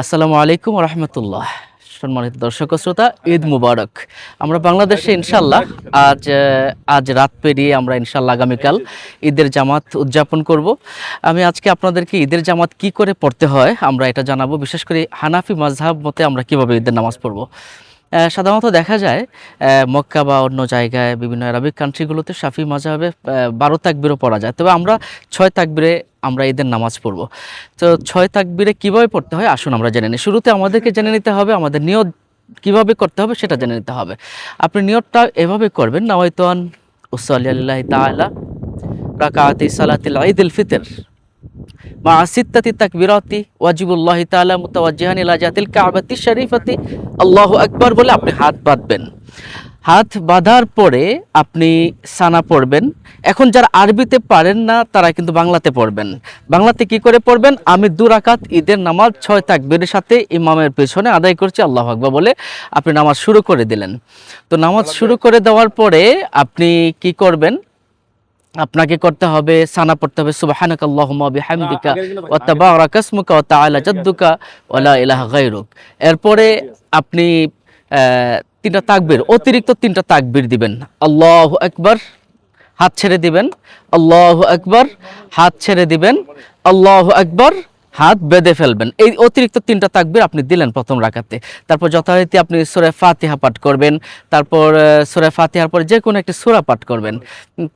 আসসালামু আলাইকুম রহমতুল্লাহ। সম্মানিত দর্শক ও শ্রোতা, ঈদ মুবারক। আমরা বাংলাদেশে ইনশাল্লাহ আজ রাত পেরিয়ে আমরা ইনশাল্লাহ আগামীকাল ঈদের জামাত উদযাপন করব। আমি আজকে আপনাদেরকে ঈদের জামাত কি করে পড়তে হয় আমরা এটা জানাবো। বিশেষ করে হানাফি মাযহাব মতে আমরা কিভাবে ঈদের নামাজ পড়ব। সাধারণত দেখা যায় মক্কা বা অন্য জায়গায় বিভিন্ন আরবিক কান্ট্রিগুলোতে শাফি মাযহাবে 12 তাকবীরও পড়া যায়, তবে আমরা 6 তাকবীরে আমরা ঈদের নামাজ পড়ব। তো 6 তাকবীরে কিভাবে পড়তে হয় আসুন আমরা জেনে নিই। শুরুতে আমাদেরকে জেনে নিতে হবে আমাদের নিয়ত কিভাবে করতে হবে, সেটা জেনে নিতে হবে। আপনি নিয়তটা এভাবে করবেন, নাওয়াইতু আন উসাল্লি লিল্লাহি তাআলা রাকাআতি সালাতিল ঈদুল ফিতর মা সিত্তাতি তাকবীরাতি ওয়াজিবুল্লাহি তাআলা মুতাওয়াজ্জিহান ইলা জাতিল কাবাতি শরীফাতি আল্লাহু আকবার বলে আপনি হাত বাঁধবেন। হাত বাঁধার পরে আপনি সানা পড়বেন। এখন যারা আরবিতে পারেন না তারা কিন্তু বাংলাতে পড়বেন। বাংলাতে কি করে পড়বেন? আমি 2 রাকাত ঈদের নামাজ 6 তাকবীরের সাথে ইমামের পেছনে আদায় করছি আল্লাহু আকবার বলে আপনি নামাজ শুরু করে দিলেন। তো নামাজ শুরু করে দেওয়ার পরে আপনি কি করবেন? আপনাকে করতে হবে সানা পড়তে হবে সুবহানাকাল্লাহুম্মা বিহামদিকা ওয়া তাবারাকা ইসমুকা ওয়া তাআলা জাদ্দুকা ওয়া লা ইলাহা গায়রুক। এরপরে আপনি 3টা তাকবীর, অতিরিক্ত 3টা তাকবীর দিবেন। আল্লাহু আকবার, হাত ছেড়ে দিবেন। আল্লাহু আকবার, হাত ছেড়ে দিবেন। আল্লাহু আকবার, হাত বেঁধে ফেলবেন। এই অতিরিক্ত 3টা তাকবীর আপনি দিলেন প্রথম রাকাতে। তারপর যথারীতি আপনি সূরা ফাতিহা পাঠ করবেন। তারপর সূরা ফাতিহার পরে যে কোনো একটি সূরা পাঠ করবেন।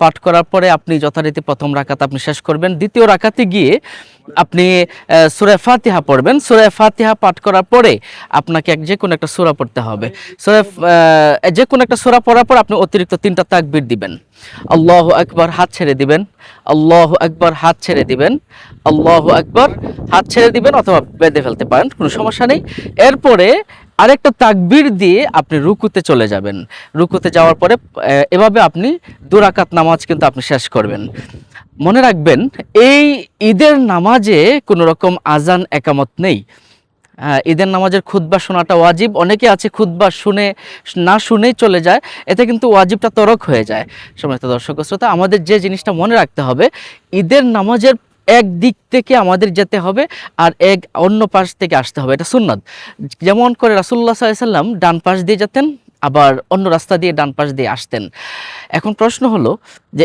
পাঠ করার পরে আপনি যথারীতি প্রথম রাকাত আপনি শেষ করবেন। দ্বিতীয় রাকাতে গিয়ে আপনি সূরা ফাতিহা পড়বেন। সূরা ফাতিহা পাঠ করার পরে আপনাকে যে কোনো একটা সূরা পড়তে হবে। যে কোনো একটা সূরা পড়ার পর আপনি অতিরিক্ত 3টা তাকবীর দিবেন। আল্লাহু আকবার, হাত ছেড়ে দিবেন। আল্লাহু আকবার, হাত ছেড়ে দিবেন। আল্লাহু আকবার, হাত ছেড়ে দিবেন অথবা বেঁধে ফেলতে পারেন, কোনো সমস্যা নেই। এরপরে আরেকটা তাকবীর দিয়ে আপনি রুকুতে চলে যাবেন। রুকুতে যাওয়ার পরে এভাবে আপনি 2 রাকাত নামাজ কিন্তু আপনি শেষ করবেন। মনে রাখবেন, এই ঈদের নামাজে কোনো রকম আজান একামত নেই। ঈদের নামাজের খুতবা শোনাটা ওয়াজিব। অনেকে আছে খুতবা না শুনেই চলে যায়, এতে কিন্তু ওয়াজিবটা তরক হয়ে যায়। সম্মানিত দর্শক শ্রোতা, আমাদের যে জিনিসটা মনে রাখতে হবে, ঈদের নামাজের এক দিক থেকে আমাদের যেতে হবে আর অন্য পাশ থেকে আসতে হবে, এটা সুন্নাত। যেমন করে রাসূলুল্লাহ সাল্লাল্লাহু আলাইহি ওয়াসাল্লাম ডান পাশ দিয়ে যেতেন, আবার অন্য রাস্তা দিয়ে ডান পাশ দিয়ে আসতেন। এখন প্রশ্ন হলো যে